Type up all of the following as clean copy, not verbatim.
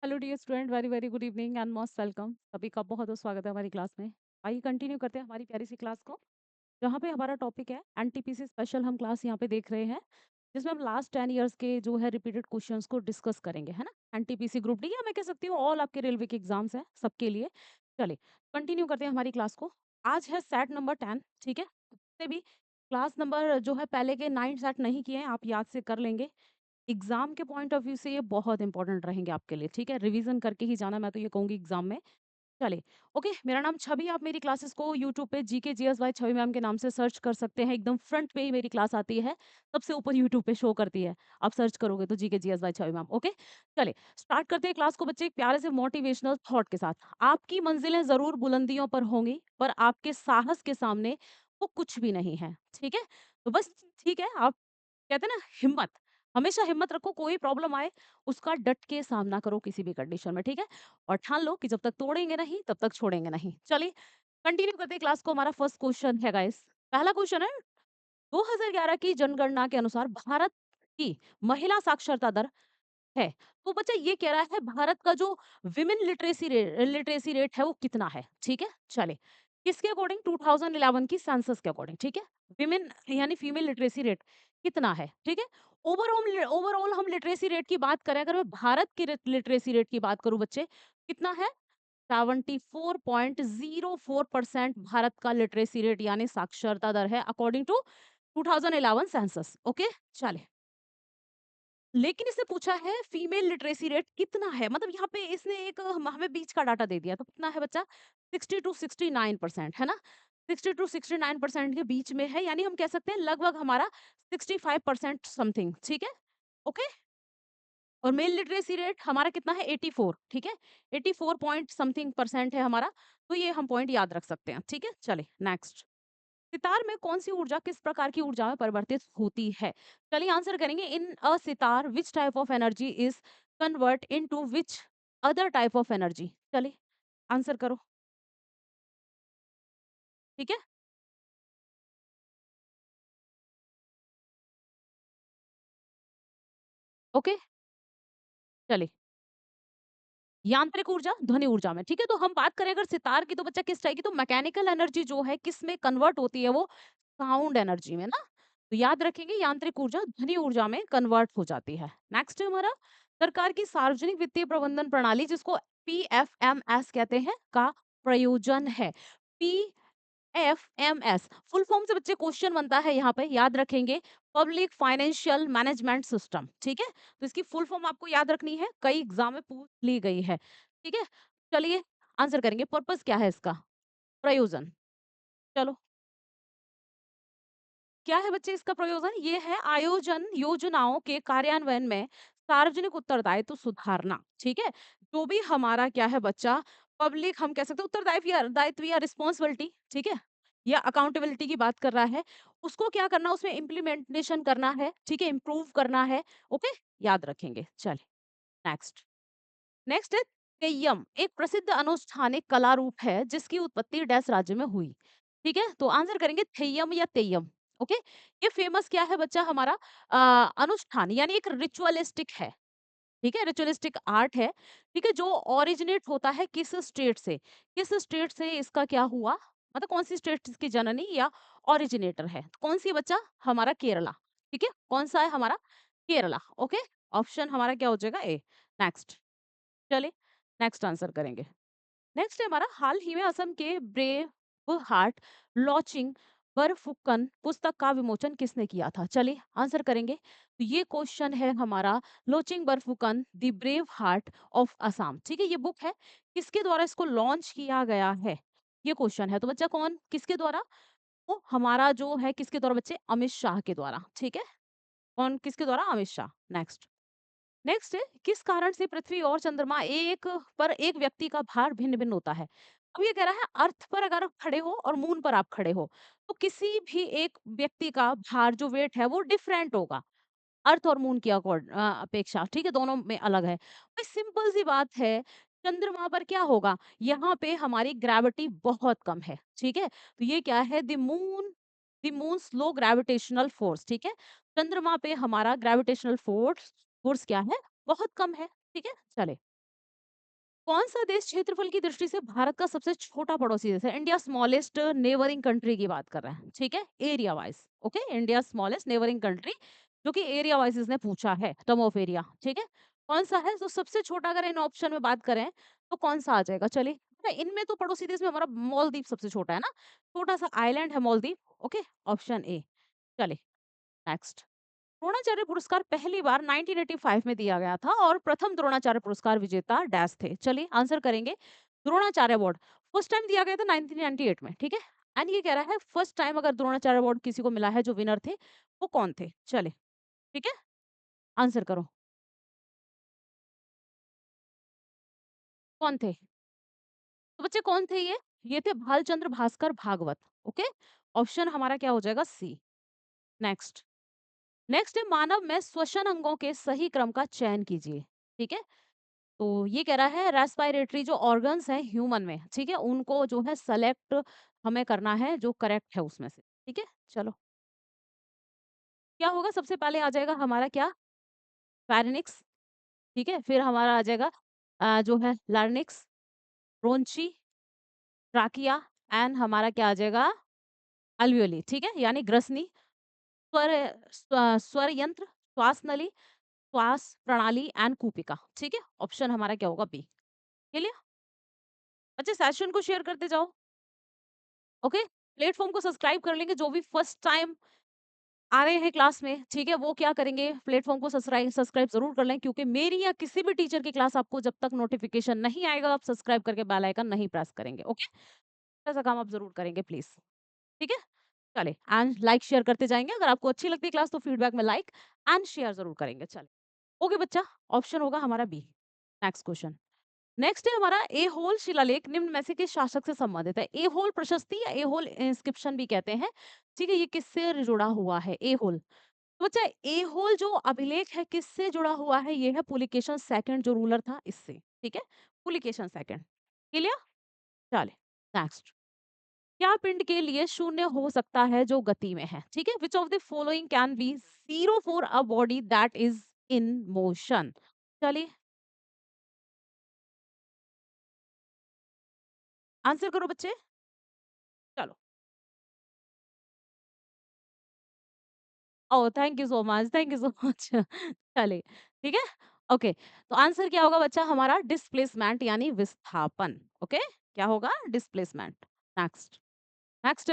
Hello dear student, very very good evening and most welcome. सभी का बहुत बहुत स्वागत है हमारी क्लास में। आइए कंटिन्यू करते हैं हमारी प्यारी सी क्लास को, जहाँ पे हमारा टॉपिक है एनटीपीसी स्पेशल। हम क्लास यहाँ पे देख रहे हैं जिसमें हम लास्ट 10 ईयर्स के जो है रिपीटेड क्वेश्चंस को डिस्कस करेंगे, है ना। एनटीपीसी ग्रुप डी या मैं कह सकती हूँ ऑल आपके रेलवे के एग्जाम्स हैं सबके लिए। चलिए कंटिन्यू करते हैं हमारी क्लास को। आज है सेट नंबर 10, ठीक है। उससे भी क्लास नंबर जो है पहले के 9 सेट नहीं किए हैं, आप याद से कर लेंगे। एग्जाम के पॉइंट ऑफ व्यू से ये बहुत इंपॉर्टेंट रहेंगे आपके लिए, ठीक है। रिवीजन करके ही जाना, मैं तो ये कहूंगी एग्जाम में। चलिए, ओके। मेरा नाम छवि, आप मेरी क्लासेस को यूट्यूब पे जीके जीएस बाय छवि मैम के नाम से सर्च कर सकते हैं। एकदम फ्रंट पे ही मेरी क्लास आती है, सबसे ऊपर यूट्यूब पे शो करती है। आप सर्च करोगे तो जीके जीएस बाय छवि मैम, ओके। चलिए स्टार्ट करते हैं क्लास को बच्चे, एक प्यारे से मोटिवेशनल थॉट के साथ। आपकी मंजिलें जरूर बुलंदियों पर होंगी, पर आपके साहस के सामने वो कुछ भी नहीं है, ठीक है। तो बस, ठीक है, आप कहते हैं ना हिम्मत, हमेशा हिम्मत रखो। कोई प्रॉब्लम आए उसका डट के सामना करो किसी भी कंडीशन में, ठीक है। और ठान लो कि जब तक तोड़ेंगे नहीं तब तक छोड़ेंगे नहीं। चलिए कंटिन्यू करते हैं क्लास को। हमारा फर्स्ट क्वेश्चन है गाइस, पहला क्वेश्चन है 2011 की जनगणना के अनुसार भारत की महिला साक्षरता दर है। तो बच्चा ये कह रहा है भारत का जो विमेन लिटरेसी रेट है वो कितना है, ठीक है। चले, किसके अकॉर्डिंग? 2011 की सेंसस के अकॉर्डिंग, ठीक है। विमेन यानी फीमेल लिटरेसी रेट कितना है, ठीक है। ओवरऑल ओवरऑल हम लिटरेसी रेट की बात करें, अगर मैं भारत की लिटरेसी रेट की बात करूं बच्चे, कितना है? 74.04% भारत का लिटरेसी रेट यानी साक्षरता दर है, अकॉर्डिंग टू 2011 सेंसस, ओके। चले, लेकिन इससे पूछा है फीमेल लिटरेसी रेट कितना है, मतलब यहाँ पे इसने एक हमें बीच का डाटा दे दिया, तो कितना है बच्चा? 60 to 69%, है ना। 60 to 69% के बीच में है, यानी हम कह सकते हैं लगभग हमारा 65% समथिंग, ठीक है, ओके। और मेल लिटरेसी रेट हमारा कितना है? 84, ठीक है। 84 पॉइंट समथिंग परसेंट है हमारा। तो ये हम पॉइंट याद रख सकते हैं, ठीक है। चले नेक्स्ट, सितार में कौन सी ऊर्जा किस प्रकार की ऊर्जा में परिवर्तित होती है? चलिए आंसर करेंगे। In a sitar which type of energy is convert into which other type of energy? चलिए आंसर करो, ठीक है। ओके, चलिए, यांत्रिक ऊर्जा ध्वनि ऊर्जा में, ठीक है। तो हम बात करें अगर सितार की, तो बच्चा किस टाइप की? तो मैकेनिकल एनर्जी जो है किस में कन्वर्ट होती है? वो साउंड एनर्जी में ना। तो याद रखेंगे यांत्रिक ऊर्जा ध्वनि ऊर्जा में कन्वर्ट हो जाती है। नेक्स्ट है हमारा सरकार की सार्वजनिक वित्तीय प्रबंधन प्रणाली, जिसको पीएफएमएस कहते हैं, का प्रयोजन है। पीएफएमएस फुल फॉर्म से बच्चे क्वेश्चन बनता है यहाँ पे, याद रखेंगे। पब्लिक फाइनेंशियल मैनेजमेंट सिस्टम, ठीक है। तो इसकी फुल फॉर्म आपको याद रखनी है, कई एग्जाम में पूछ ली गई है, ठीक है। चलिए आंसर करेंगे, पर्पस क्या है इसका? प्रयोजन। चलो, क्या है बच्चे इसका प्रयोजन? ये है आयोजन योजनाओं के कार्यान्वयन में सार्वजनिक उत्तरदायित्व सुधारना, ठीक है। जो भी हमारा क्या है बच्चा, पब्लिक हम कह सकते हैं उत्तरदायित्व या दायित्व या रिस्पॉन्सिबिलिटी, ठीक है, या अकाउंटेबिलिटी की बात कर रहा है, उसको क्या करना, उसमें इम्प्लीमेंटेशन करना है, ठीक है, इम्प्रूव करना है, ओके। याद रखेंगे। चलिए नेक्स्ट, नेक्स्ट है तेय्यम, एक प्रसिद्ध अनुष्ठानिक कला रूप है जिसकी उत्पत्ति डैश राज्य में हुई, ठीक है। तो आंसर करेंगे थेय्यम या तेय्यम, ओके। ये फेमस क्या है बच्चा हमारा? अनुष्ठान यानी एक रिचुअलिस्टिक है, ठीक है, रिचुअलिस्टिक आर्ट है, ठीक है, जो ओरिजिनेट होता है किस स्टेट से? किस स्टेट से इसका क्या हुआ, मतलब कौन सी स्टेट इसकी जननी या ओरिजिनेटर है? कौन सी बच्चा? हमारा केरला, ठीक है। कौन सा है हमारा? केरला, ओके। ऑप्शन हमारा क्या हो जाएगा? ए। नेक्स्ट, चलिए नेक्स्ट आंसर करेंगे। नेक्स्ट है हमारा, हाल ही में असम के ब्रेव हार्ट लॉन्चिंग बरफुकन पुस्तक का विमोचन किसने किया था? चलिए आंसर करेंगे। तो ये क्वेश्चन है हमारा, Lachit Borphukan the brave heart of Assam, ठीक है। ये बुक है, किसके द्वारा इसको लॉन्च किया गया है? ये क्वेश्चन है। तो बच्चा कौन, किसके द्वारा? वो हमारा जो है किसके द्वारा बच्चे? अमित शाह के द्वारा, ठीक है। कौन, किसके द्वारा? अमित शाह। नेक्स्ट, नेक्स्ट है, किस कारण से पृथ्वी और चंद्रमा एक पर एक व्यक्ति का भार भिन्न भिन्न होता है? अब ये कह रहा है अर्थ पर अगर आप खड़े हो और मून पर आप खड़े हो, तो किसी भी एक व्यक्ति का भार जो वेट है वो डिफरेंट होगा, अर्थ और मून की अपेक्षा, ठीक है, दोनों में अलग है भाई। सिंपल सी बात है, चंद्रमा पर क्या होगा? यहाँ पे हमारी ग्रेविटी बहुत कम है, ठीक है। तो ये क्या है? The moon slow gravitational force, ठीक है। चंद्रमा पे हमारा ग्रेविटेशनल फोर्स फोर्स क्या है? बहुत कम है, ठीक है। चले कौन-सा देश क्षेत्रफल की दृष्टि से भारत का सबसे छोटा पड़ोसी देश है? इंडिया स्मॉलेस्ट नेबरिंग कंट्री की बात कर रहे हैं, ठीक है? Area wise, okay? India smallest neighbouring country जो कि एरिया वाइज़ इसने पूछा है, टर्म ऑफ एरिया, ठीक है? कौन-सा है? तो सबसे छोटा अगर इन ऑप्शन में बात करें, तो कौन-सा आ जाएगा? चलिए, इनमें तो पड़ोसी देश में हमारा मालदीव सबसे छोटा है ना? छोटा-सा आइलैंड है मालदीव, ओके? Option A. चलिए, नेक्स्ट। द्रोणाचार्य पुरस्कार पहली बार 1985 में दिया गया था और प्रथम द्रोणाचार्य पुरस्कार विजेता डैश थे। चलिए आंसर करेंगे। द्रोणाचार्य अवार्ड फर्स्ट टाइम दिया गया था 1998 में, ठीक है? एंड ये कह रहा है फर्स्ट टाइम अगर द्रोणाचार्य अवार्ड किसी को मिला है जो विनर थे, वो कौन थे? चले, ठीक है? आंसर करो। कौन थे? तो बच्चे कौन थे ये? ये थे भालचंद्र भास्कर भागवत, ओके? ऑप्शन हमारा क्या हो जाएगा? सी। नेक्स्ट। नेक्स्ट है मानव में श्वसन अंगों के सही क्रम का चयन कीजिए, ठीक है? तो ये कह रहा है रेस्पिरेटरी जो ऑर्गन्स हैं ह्यूमन में, ठीक है? उनको जो है सेलेक्ट हमें करना है जो करेक्ट है उसमें से, ठीक है? चलो, क्या होगा सबसे पहले आ जाएगा हमारा क्या? फेरिनिक्स, ठीक है? फिर हमारा आ जाएगा जो है लार्निक्स, ब्रोंची, ट्राकिया एंड हमारा क्या आ जाएगा? अल्वियोली, ठीक है? यानी ग्रसनी, स्वर स्वर यंत्र, श्वास नली, श्वास प्रणाली एंड कूपिका, ठीक है? ऑप्शन हमारा क्या होगा? बी। क्लियर? अच्छा सेशन को शेयर करते जाओ। ओके, प्लेटफॉर्म को सब्सक्राइब कर लेंगे जो भी फर्स्ट टाइम आ रहे हैं क्लास में, ठीक है? वो क्या करेंगे प्लेटफॉर्म को सब्सक्राइब सब्सक्राइब जरूर कर लें क्योंकि मेरी या किसी भी टीचर की क्लास आपको जब तक नोटिफिकेशन नहीं आएगा आप सब्सक्राइब करके बेल आइकन नहीं प्रेस करेंगे, ओके? ऐसा काम आप जरूर करेंगे प्लीज, ठीक है? चले एंड लाइक शेयर करते जाएंगे। अगर आपको अच्छी लगती है क्लास तो फीडबैक में लाइक एंड शेयर जरूर करेंगे। चले, ओके बच्चा, ऑप्शन होगा हमारा बी। Next question. नेक्स्ट है हमारा ए होल शिलालेख निम्न में से किस शासक से संबंधित है? ए होल प्रशस्ति या ए होल इंस्क्रिप्शन भी कहते हैं, ठीक है? ये किससे जुड़ा हुआ है? ए होल, तो बच्चा ए होल जो अभिलेख है किससे जुड़ा हुआ है? ये है पुलिकेशन सेकंड जो रूलर था इससे, ठीक है? Pulakeshin second, clear? चले, नेक्स्ट। क्या पिंड के लिए शून्य हो सकता है जो गति में है? ठीक है, which of the following can be zero for a body that is in motion? चलिए आंसर करो बच्चे। चलो, oh thank you so much, thank you so much. चलिए, ठीक है, ओके। तो आंसर क्या होगा बच्चा हमारा? डिस्प्लेसमेंट यानी विस्थापन, ओके? क्या होगा? डिस्प्लेसमेंट। नेक्स्ट। नेक्स्ट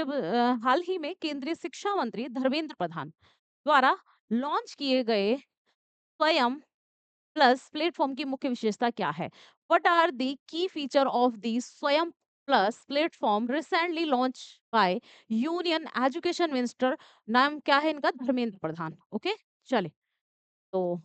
हाल ही में केंद्रीय शिक्षा मंत्री धर्मेंद्र प्रधान द्वारा लॉन्च किए गए स्वयं प्लस प्लेटफॉर्म की मुख्य विशेषता क्या है? What are the key feature of the स्वयं plus platform recently launch by union education minister? नाम क्या है इनका? धर्मेंद्र प्रधान, ओके? चलिए, तो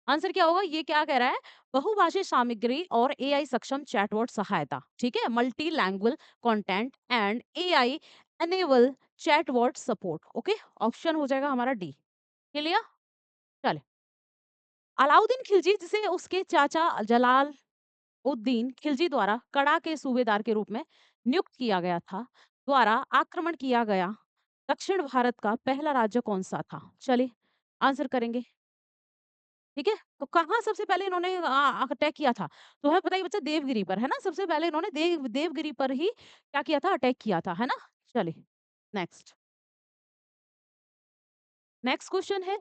आंसर क्या होगा? ये क्या कह रहा है? बहुभाषी सामग्री और एआई सक्षम चैटबॉट सहायता, ठीक है? Multi language content and AI enable chatbot support, okay? Option हो जाएगा हमारा डी। क्लियर? चले, अलाउद्दीन खिलजी जिसे उसके चाचा जलाल उद्दीन खिलजी द्वारा कड़ा के सूबेदार के रूप में नियुक्त किया गया था, द्वारा आक्रमण किया गया दक्षिण भारत का पहला राज्य कौन सा था? चलिए आंसर करेंगे, ठीक है? तो कहाँ सबसे पहले इन्होंने अटैक किया था? तो हमें पता ही बच्चा देवगिरी पर, है ना? सबसे पहले इन्होंने देवगिरी पर ही क्या किया था? अटैक किया था, है ना? चलिए, नेक्स्ट। नेक्स्ट क्वेश्चन है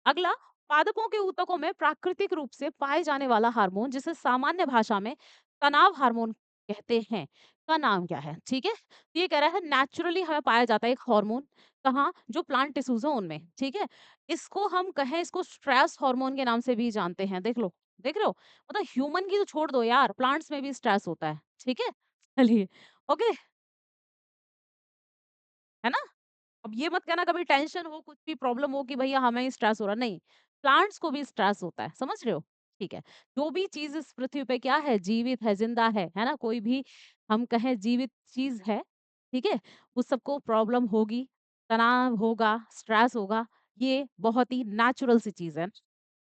अगला। पादपों के ऊतकों में प्राकृतिक रूप से पाए जाने वाला हार्मोन जिसे सामान्य भाषा में तनाव हार्मोन कहते हैं का नाम क्या है? ठीक है, तो ये कह रहा है नेचुरली हमें पाया जाता है एक हार्मोन, कहाँ? जो प्लांट टिश्यूज है उनमें, ठीक है? इसको हम कहें, इसको स्ट्रेस हार्मोन के नाम से भी जानते हैं। देख लो, देख रहे हो? मतलब ह्यूमन की तो छोड़ दो यार, प्लांट्स में भी स्ट्रेस होता है, ठीक है? चलिए, ओके, है ना? अब ये मत कहना कभी टेंशन हो, कुछ भी प्रॉब्लम हो कि भैया हमें ही स्ट्रेस हो रहा है, नहीं, प्लांट्स को भी स्ट्रेस होता है, समझ रहे हो? ठीक है, जो भी चीज़ इस पृथ्वी पे क्या है? जीवित है, ज़िंदा है ना? कोई भी हम कहें जीवित चीज़ है, ठीक है? उस सबको प्रॉब्लम होगी, तनाव होगा, स्ट्रेस होगा, ये बहुत ही नेचुरल सी चीज़ है।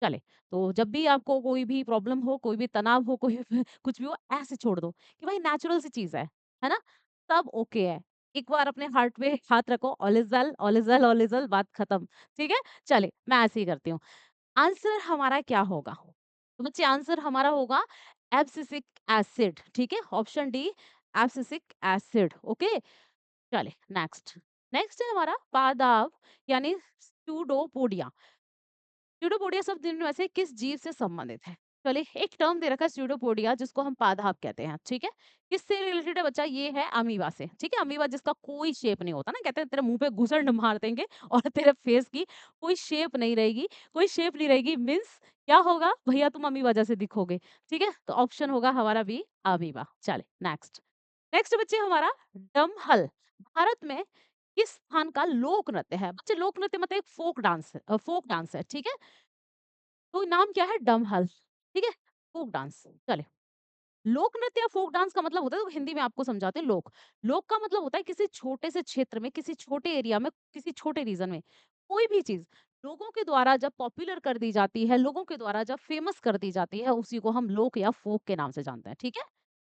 चले, तो जब भी आपको कोई भी प्रॉब्लम हो, कोई भी तनाव हो, कोई कुछ भी हो, ऐसे छोड़ दो कि भाई नेचुरल सी चीज़ है ना? सब ओके है। एक बार अपने हार्ट पे हाथ रखो, all is well, all is well, all is well, बात खत्म, ठीक है? चलिए, मैं ऐसे ही करती हूँ। आंसर हमारा क्या होगा? तो बच्चे आंसर हमारा होगा एब्सिसिक एसिड, ठीक है, option D abscisic acid. Okay, चले नेक्स्ट। नेक्स्ट है हमारा पादाव यानी स्यूडोपोडिया। स्यूडोपोडिया शब्द निम्न में से किस जीव से संबंधित है? चलिए एक टर्म दे रखा है स्यूडोपोडिया जिसको हम पादप कहते हैं, ठीक है। किससे रिलेटेड है बच्चा? ये है अमीबा से, ठीक है। अमीबा जिसका कोई शेप नहीं होता ना, कहते हैं तेरे मुंह पे घुसड़ मार देंगे और तेरे फेस की कोई शेप नहीं रहेगी। कोई शेप नहीं रहेगी मीन्स क्या होगा भैया? तुम अमीबा जैसे दिखोगे, ठीक है। तो ऑप्शन होगा हमारा बी अमीबा। चले नेक्स्ट। नेक्स्ट बच्चे हमारा डमहल भारत में किस स्थान का लोक नृत्य है? बच्चे लोक नृत्य मतलब एक फोक डांस है, फोक डांस है, ठीक है। तो नाम क्या है? डमहल, ठीक है, फोक डांस। चले लोक नृत्य या फोक डांस का मतलब होता है, तो हिंदी में आपको समझाते हैं लोक। लोक का मतलब होता है किसी छोटे से क्षेत्र में, किसी छोटे एरिया में, किसी छोटे रीजन में कोई भी चीज लोगों के द्वारा जब पॉपुलर कर दी जाती है, लोगों के द्वारा जब फेमस कर दी जाती है, उसी को हम लोक या फोक के नाम से जानते हैं, ठीक है।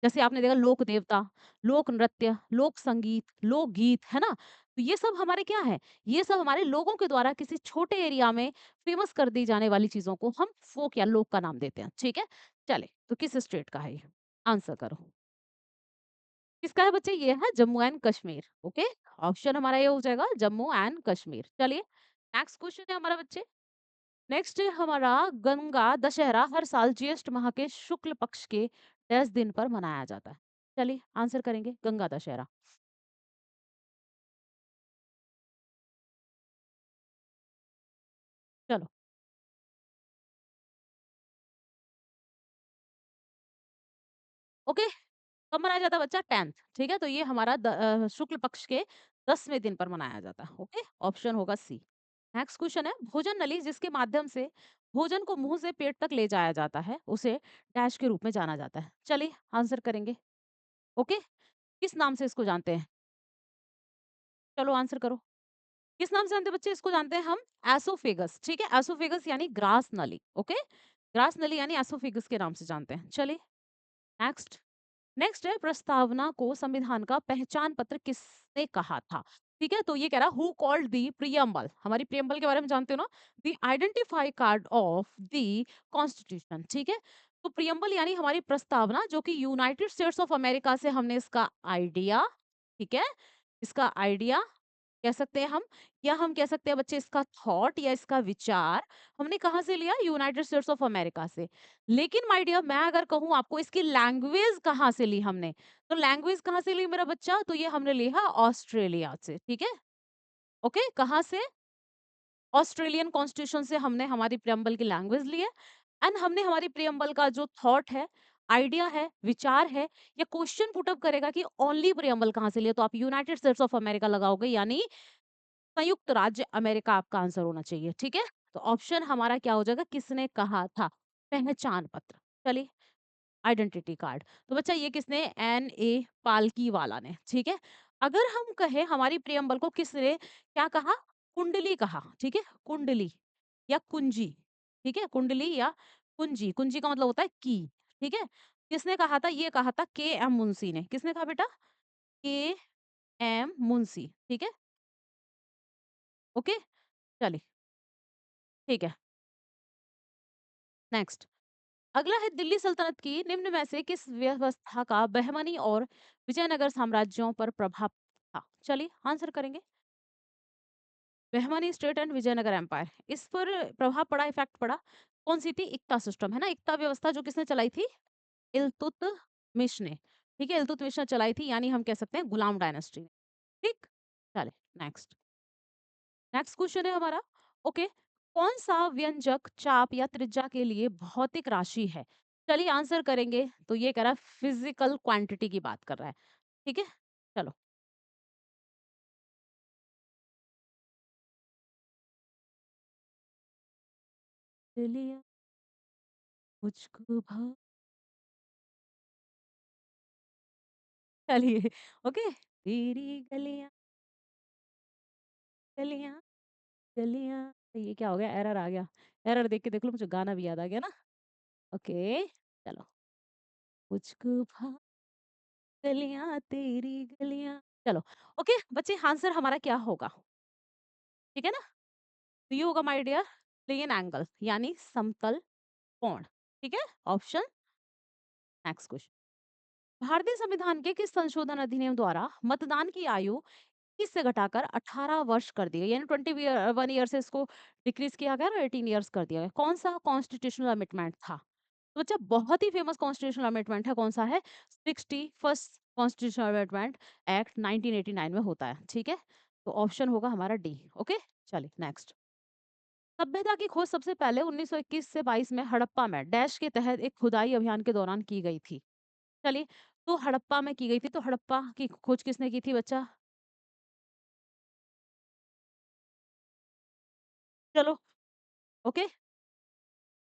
जैसे आपने देखा लोक देवता, लोक नृत्य, लोक संगीत, लोक गीत, है ना? तो ये सब हमारे क्या है? ये सब हमारे लोगों के द्वारा किसी छोटे एरिया में फेमस कर दी जाने वाली चीजों को हम फोक या लोक का नाम देते हैं, ठीक है। चले तो किस स्टेट का है ये? आंसर करो। किसका है बच्चे? ये है Jammu and Kashmir. Okay, option हमारा ये हो जाएगा जम्मू एंड कश्मीर। चलिए नेक्स्ट क्वेश्चन है हमारा बच्चे। नेक्स्ट है हमारा गंगा दशहरा हर साल ज्येष्ठ माह के शुक्ल पक्ष के 10 दिन पर मनाया जाता है। चलिए आंसर करेंगे गंगा दशहरा। चलो ओके, कब मनाया जाता है बच्चा? 10th, ठीक है। तो ये हमारा शुक्ल पक्ष के 10वें दिन पर मनाया जाता है। ओके, ऑप्शन होगा सी। नेक्स्ट क्वेश्चन है भोजन नली जिसके माध्यम से भोजन को मुंह से पेट तक ले जाया जाता है उसे डैश के रूप में जाना जाता है। चलिए आंसर करेंगे। ओके, किस नाम से इसको जानते हैं? चलो आंसर करो। किस नाम से जानते हैं बच्चे? इसको जानते हैं हम एसोफेगस, ठीक है। एसोफेगस यानी ग्रास नली। ओके, ग्रास नली यानी एसोफेगस के नाम से जानते हैं। चलिए नेक्स्ट। नेक्स्ट है प्रस्तावना को संविधान का पहचान पत्र किसने कहा था? ठीक है, तो ये कह रहा हु कॉल्ड दी प्रियम्बल। हमारी प्रियम्बल के बारे में जानते हो ना, the identify card of the constitution, ठीक है। तो प्रियम्बल यानी हमारी प्रस्तावना जो कि यूनाइटेड स्टेट्स ऑफ अमेरिका से हमने इसका आइडिया, ठीक है, इसका आइडिया कह सकते हैं हम, या हम कह सकते हैं बच्चे इसका थॉट या इसका विचार हमने कहाँ से लिया? यूनाइटेड स्टेट्स ऑफ अमेरिका से। लेकिन माय डियर मैं अगर कहूँ आपको इसकी लैंग्वेज कहाँ से ली हमने, तो लैंग्वेज कहाँ से ली मेरा बच्चा? तो ये हमने लिया ऑस्ट्रेलिया से, ठीक है। ओके, कहाँ से? ऑस्ट्रेलियन कॉन्स्टिट्यूशन से हमने हमारी प्रियम्बल की लैंग्वेज ली है। एंड हमने हमारी प्रियम्बल का जो थॉट है, आइडिया है, विचार है, या क्वेश्चन पुटअप करेगा कि ओनली प्रियम्बल कहाँ से लिया, तो आप यूनाइटेड स्टेट्स ऑफ अमेरिका लगाओगे, यानी संयुक्त राज्य अमेरिका आपका आंसर होना चाहिए, ठीक है। तो ऑप्शन हमारा क्या हो जाएगा? किसने कहा था? पहचान पत्र। चलिए आइडेंटिटी कार्ड। तो बच्चा ये किसने? एन ए पालकी वाला ने, ठीक है। अगर हम कहें हमारी प्रियम्बल को किसने क्या कहा? कुंडली कहा, ठीक है, कुंडली या कुंजी, ठीक है, कुंडली या कुंजी। कुंजी का मतलब होता है की, ठीक है। किसने कहा था? ये कहा था के एम मुंशी ने। किसने कहा बेटा? के एम मुंशी, ठीक है। ओके, चलिए ठीक है। नेक्स्ट अगला है दिल्ली सल्तनत की निम्न में से किस व्यवस्था का बहमनी और विजयनगर साम्राज्यों पर प्रभाव था? चलिए आंसर करेंगे। Bahmani state and Vijayanagar empire, इस पर प्रभाव पड़ा, इफेक्ट पड़ा। कौन सी थी? इक्ता सिस्टम, है ना, इक्ता व्यवस्था जो किसने चलाई थी? इल्तुतमिश ने, ठीक है, इल्तुतमिश ने चलाई थी, यानी हम कह सकते हैं गुलाम डायनेस्टी, ठीक। चले नेक्स्ट। नेक्स्ट क्वेश्चन है हमारा। ओके, कौन सा व्यंजक चाप या त्रिज्या के लिए भौतिक राशि है? चलिए आंसर करेंगे। तो ये कह रहा है फिजिकल क्वांटिटी की बात कर रहा है, ठीक है। चलो लिया मुझको भा चलिए ओके। तेरी गलियां गलियां गलियां, ये क्या हो गया? एरर आ गया। एरर देख के देख लो, मुझे गाना भी याद आ गया ना। ओके चलो, मुझको भा गलियां तेरी गलियां। चलो ओके बच्चे, आंसर हमारा क्या होगा? ठीक है ना। तो ये होगा माय डियर प्लेन एंगल यानी समतल कोण, ठीक है। Option next question. भारतीय संविधान के किस संशोधन अधिनियम द्वारा मतदान की आयु 21 से घटाकर 18 वर्ष कर दी गई, यानी 21 ईयर से इसको डिक्रीज किया गया और 18 ईयर्स कर दिया गया? कौन सा कॉन्स्टिट्यूशनल अमेंडमेंट था? तो बच्चा बहुत ही फेमस कॉन्स्टिट्यूशनल अमेंडमेंट है, कौन सा है? 61st कॉन्स्टिट्यूशनल अमेंडमेंट एक्ट 1989 में होता है, ठीक है? तो ऑप्शन होगा हमारा डी। ओके, चलिए नेक्स्ट। सभ्यता की खोज सबसे पहले 1921 से 22 में हड़प्पा में डैश के तहत एक खुदाई अभियान के दौरान की गई थी। चलिए, तो हड़प्पा में की गई थी, तो हड़प्पा की खोज किसने की थी बच्चा? चलो, ओके,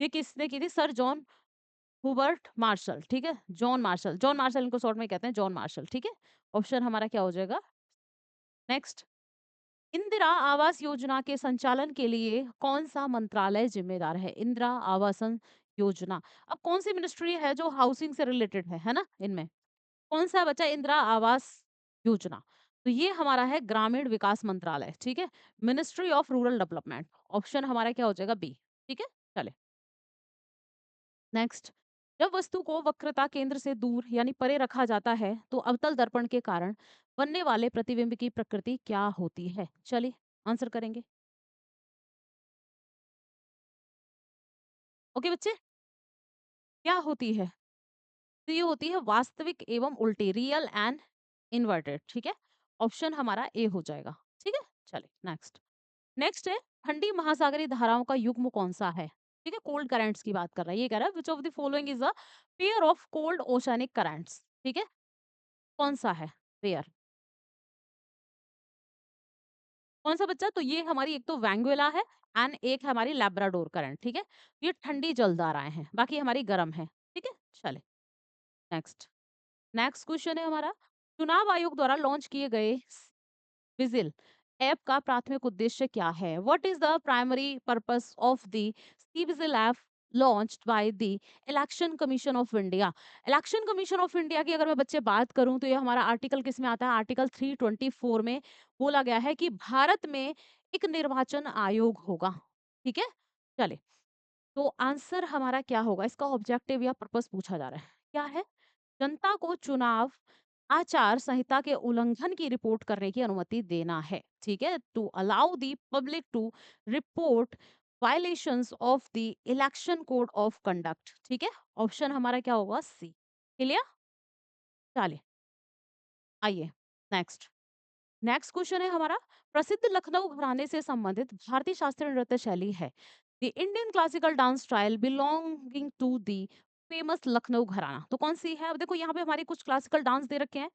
ये किसने की थी? सर जॉन हुबर्ट मार्शल, ठीक है? जॉन मार्शल इनको शॉर्ट में कहते हैं, जॉन मार्शल, ठीक है? ऑप्शन हमारा क्या हो जाएगा? नेक्स्ट। इंदिरा आवास योजना के संचालन के लिए कौन सा मंत्रालय जिम्मेदार है? इंदिरा आवासन योजना, अब कौन सी मिनिस्ट्री है जो हाउसिंग से रिलेटेड है ना? इनमें कौन सा बचा इंदिरा आवास योजना? तो ये हमारा है ग्रामीण विकास मंत्रालय, ठीक है? Ministry of rural development. Option हमारा क्या हो जाएगा? बी, ठीक है? चले नेक्स्ट। जब वस्तु को वक्रता केंद्र से दूर यानी परे रखा जाता है तो अवतल दर्पण के कारण बनने वाले प्रतिबिंब की प्रकृति क्या होती है? चलिए आंसर करेंगे। ओके बच्चे, क्या होती है? तो ये होती है वास्तविक एवं उल्टी, रियल एंड इन्वर्टेड, ठीक है? ऑप्शन हमारा ए हो जाएगा, ठीक है? चलिए नेक्स्ट। नेक्स्ट है ठंडी महासागरीय धाराओं का युग्म कौन सा है? ठीक है, कोल्ड करंट्स की बात कर रहा है, ये कह रहा है which of the following is a pair of cold oceanic currents, ठीक है? कौन सा है पेयर? कौन सा बच्चा? तो ये हमारी एक तो वैंगुएला है एंड एक है हमारी लैब्राडोर करंट, ठीक है? ये ठंडी जलधाराएं हैं, बाकी हमारी गर्म है, ठीक है? चले नेक्स्ट। नेक्स्ट क्वेश्चन है हमारा, चुनाव आयोग द्वारा लॉन्च किए गए विजिल ऐप का प्राथमिक उद्देश्य क्या है? What is the primary purpose of the cVIGIL app launched by the election commission of India? Election commission of India की अगर मैं बच्चे बात करूं तो ये हमारा आर्टिकल किस में आता है? आर्टिकल 324 में बोला गया है कि भारत में एक निर्वाचन आयोग होगा, ठीक है? चले, तो आंसर हमारा क्या होगा? इसका ऑब्जेक्टिव या पर्पस पूछा जा रहा है, क्या है? जनता को चुनाव आचार संहिता के उल्लंघन की रिपोर्ट करने की अनुमति देना है, ठीक है? To allow the public to report violations of the election code of conduct, ठीक है? ऑप्शन हमारा क्या होगा? सी। क्लियर? चलिए आइए नेक्स्ट। नेक्स्ट क्वेश्चन है हमारा, प्रसिद्ध लखनऊ घराने से संबंधित भारतीय शास्त्रीय नृत्य शैली है the Indian classical dance style belonging to the famous Lucknow gharana, तो कौन सी है? अब देखो यहाँ पे हमारी कुछ क्लासिकल डांस दे रखे हैं,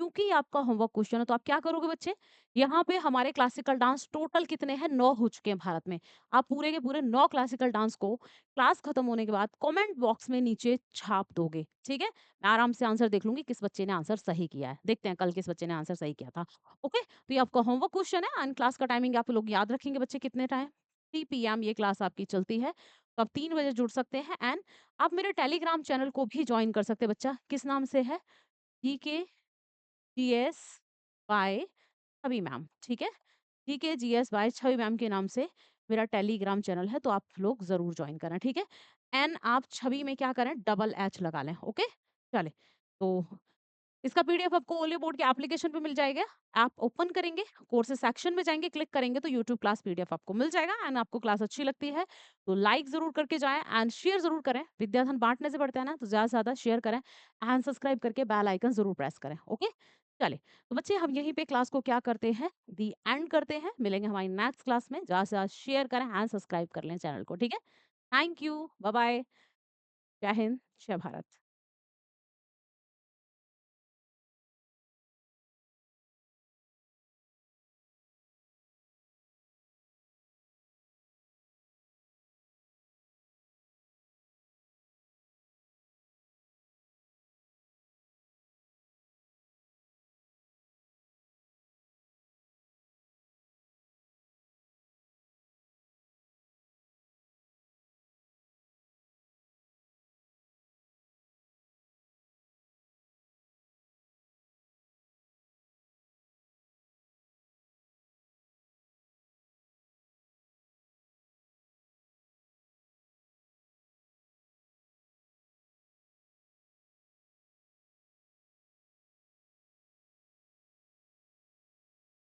क्योंकि ये आपका होमवर्क क्वेश्चन है तो आप क्या करोगे बच्चे? यहाँ पे हमारे क्लासिकल डांस टोटल कितने हैं? 9 हो चुके हैं भारत में। आप पूरे के पूरे 9 क्लासिकल डांस को क्लास खत्म होने के बाद कमेंट बॉक्स में नीचे छाप दोगे, ठीक है? मैं आराम से आंसर देख लूंगी किस बच्चे ने आंसर सही किया है, देखते हैं कल किस बच्चे ने आंसर सही किया था। ओके, तो ये आपका होमवर्क क्वेश्चन है एंड क्लास का टाइमिंग आप लोग याद रखेंगे बच्चे, कितने टाइम? 3 PM ये क्लास आपकी चलती है, तो आप 3 बजे जुड़ सकते हैं एंड आप मेरे टेलीग्राम चैनल को भी ज्वाइन कर सकते हैं बच्चा, किस नाम से है? जीके जीएस बाय छवि मैम, ठीक है? जीके जीएस बाय छवि मैम के नाम से मेरा टेलीग्राम चैनल है, तो आप लोग जरूर ज्वाइन करें, ठीक है? एंड आप छवि में क्या करें? डबल एच लगा लें, ओके? चले, तो इसका पीडीएफ आपको ओलियो बोर्ड के एप्लीकेशन पे मिल जाएगा। आप ओपन करेंगे, कोर्सेज सेक्शन में जाएंगे, क्लिक करेंगे तो यूट्यूब क्लास पीडीएफ आपको मिल जाएगा एंड आपको क्लास अच्छी लगती है तो लाइक जरूर करके जाएं एंड शेयर जरूर करें। विद्याधन बांटने से बढ़ता है ना, तो ज्यादा से ज्यादा शेयर करें एंड सब्सक्राइब करके बेल आइकन जरूर प्रेस करें, ओके? चले, तो बच्चे हम यहीं पे क्लास को क्या करते हैं? दी एंड करते हैं। मिलेंगे हमारी नेक्स्ट क्लास में, ज्यादा से ज्यादा शेयर करें एंड सब्सक्राइब कर लें चैनल को, ठीक है? थैंक यू, बाय बाय, जय हिंद, जय भारत।